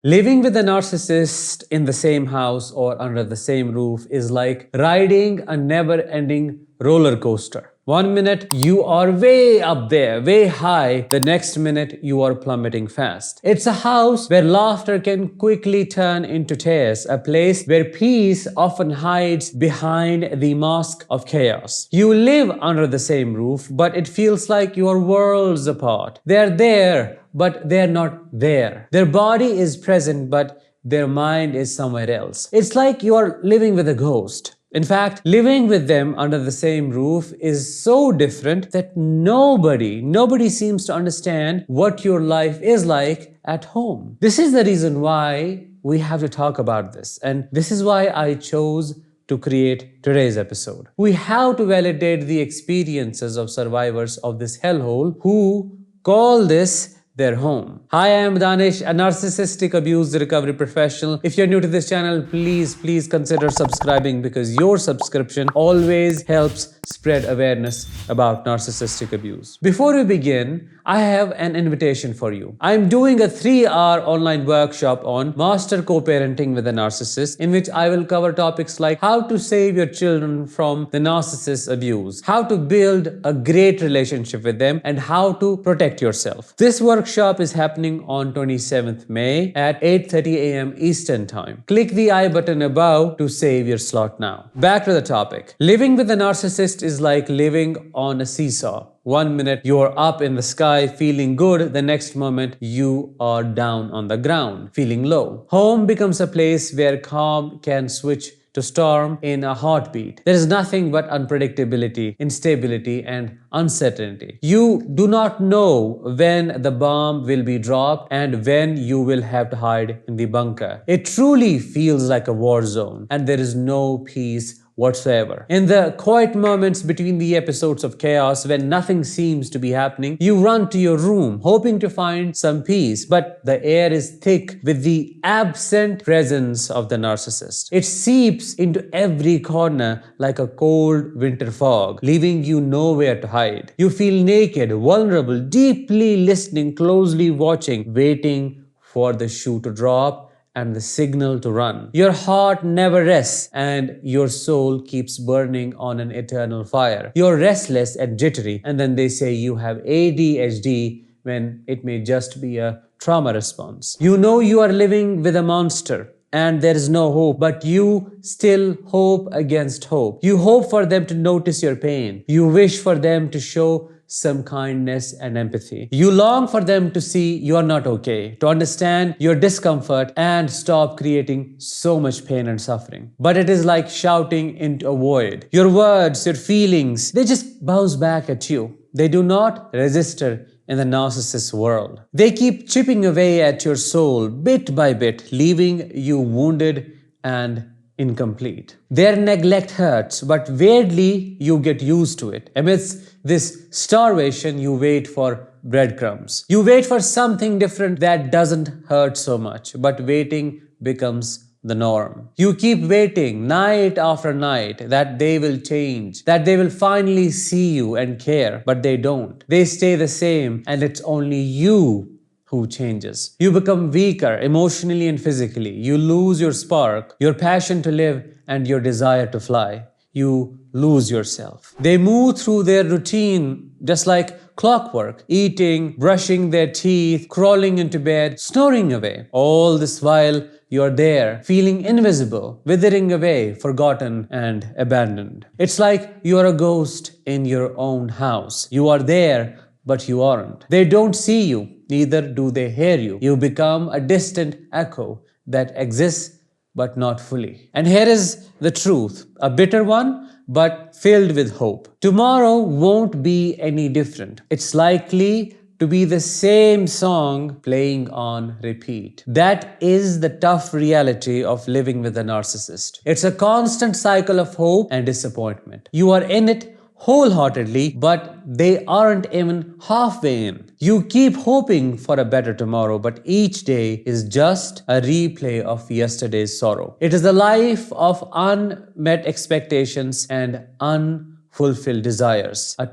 Living with a narcissist in the same house or under the same roof is like riding a never ending roller coaster. One minute you are way up there, way high, the next minute you are plummeting fast. It's a house where laughter can quickly turn into tears, a place where peace often hides behind the mask of chaos. You live under the same roof, but it feels like you are worlds apart. They're there, but they're not there. Their body is present, but their mind is somewhere else. It's like you are living with a ghost. In fact, living with them under the same roof is so different that nobody seems to understand what your life is like at home. This is the reason why we have to talk about this, and this is why I chose to create today's episode. We have to validate the experiences of survivors of this hellhole who call this their home. Hi, I am Danish, a narcissistic abuse recovery professional. If you're new to this channel, please consider subscribing because your subscription always helps spread awareness about narcissistic abuse. Before we begin, I have an invitation for you. I'm doing a 3-hour online workshop on master co-parenting with a narcissist, in which I will cover topics like how to save your children from the narcissist's abuse, how to build a great relationship with them, and how to protect yourself. This workshop is happening on 27th May at 8:30 a.m. Eastern Time. Click the I button above to save your slot now. Back to the topic. Living with a narcissist is like living on a seesaw. One minute you're up in the sky feeling good, the next moment you are down on the ground feeling low. Home becomes a place where calm can switch to storm in a heartbeat. There is nothing but unpredictability, instability, and uncertainty. You do not know when the bomb will be dropped and when you will have to hide in the bunker. It truly feels like a war zone, and there is no peace whatsoever. In the quiet moments between the episodes of chaos, when nothing seems to be happening, you run to your room hoping to find some peace, but the air is thick with the absent presence of the narcissist. It seeps into every corner like a cold winter fog, leaving you nowhere to hide. You feel naked, vulnerable, deeply listening, closely watching, waiting for the shoe to drop and the signal to run. Your heart never rests and your soul keeps burning on an eternal fire. You're restless and jittery, and then they say you have ADHD when it may just be a trauma response. You know you are living with a monster and there is no hope, but you still hope against hope. You hope for them to notice your pain. You wish for them to show some kindness and empathy. You long for them to see you are not okay, to understand your discomfort and stop creating so much pain and suffering. But it is like shouting into a void. Your words, your feelings, they just bounce back at you. They do not register in the narcissist's world. They keep chipping away at your soul bit by bit, leaving you wounded and incomplete. Their neglect hurts, but weirdly, you get used to it. Amidst this starvation, you wait for breadcrumbs. You wait for something different that doesn't hurt so much, but waiting becomes the norm. You keep waiting night after night that they will change, that they will finally see you and care, but they don't. They stay the same, and it's only you who changes. You become weaker emotionally and physically. You lose your spark, your passion to live, and your desire to fly. You lose yourself. They move through their routine just like clockwork, eating, brushing their teeth, crawling into bed, snoring away. All this while you're there, feeling invisible, withering away, forgotten and abandoned. It's like you're a ghost in your own house. You are there, but you aren't. They don't see you, neither do they hear you. You become a distant echo that exists but not fully. And here is the truth, a bitter one, but filled with hope. Tomorrow won't be any different. It's likely to be the same song playing on repeat. That is the tough reality of living with a narcissist. It's a constant cycle of hope and disappointment. You are in it wholeheartedly, but they aren't even halfway in. You keep hoping for a better tomorrow, but each day is just a replay of yesterday's sorrow. It is a life of unmet expectations and unfulfilled fulfill desires. A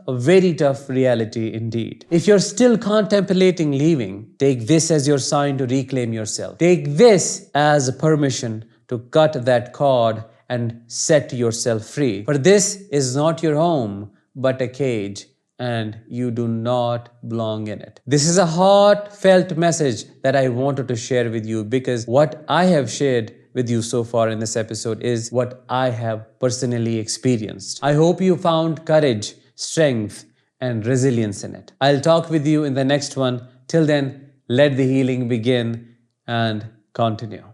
very tough reality indeed. If you're still contemplating leaving, take this as your sign to reclaim yourself. Take this as a permission to cut that cord and set yourself free. For this is not your home, but a cage, and you do not belong in it. This is a heartfelt message that I wanted to share with you, because what I have shared with you so far in this episode is what I have personally experienced. I hope you found courage, strength, and resilience in it. I'll talk with you in the next one. Till then, let the healing begin and continue.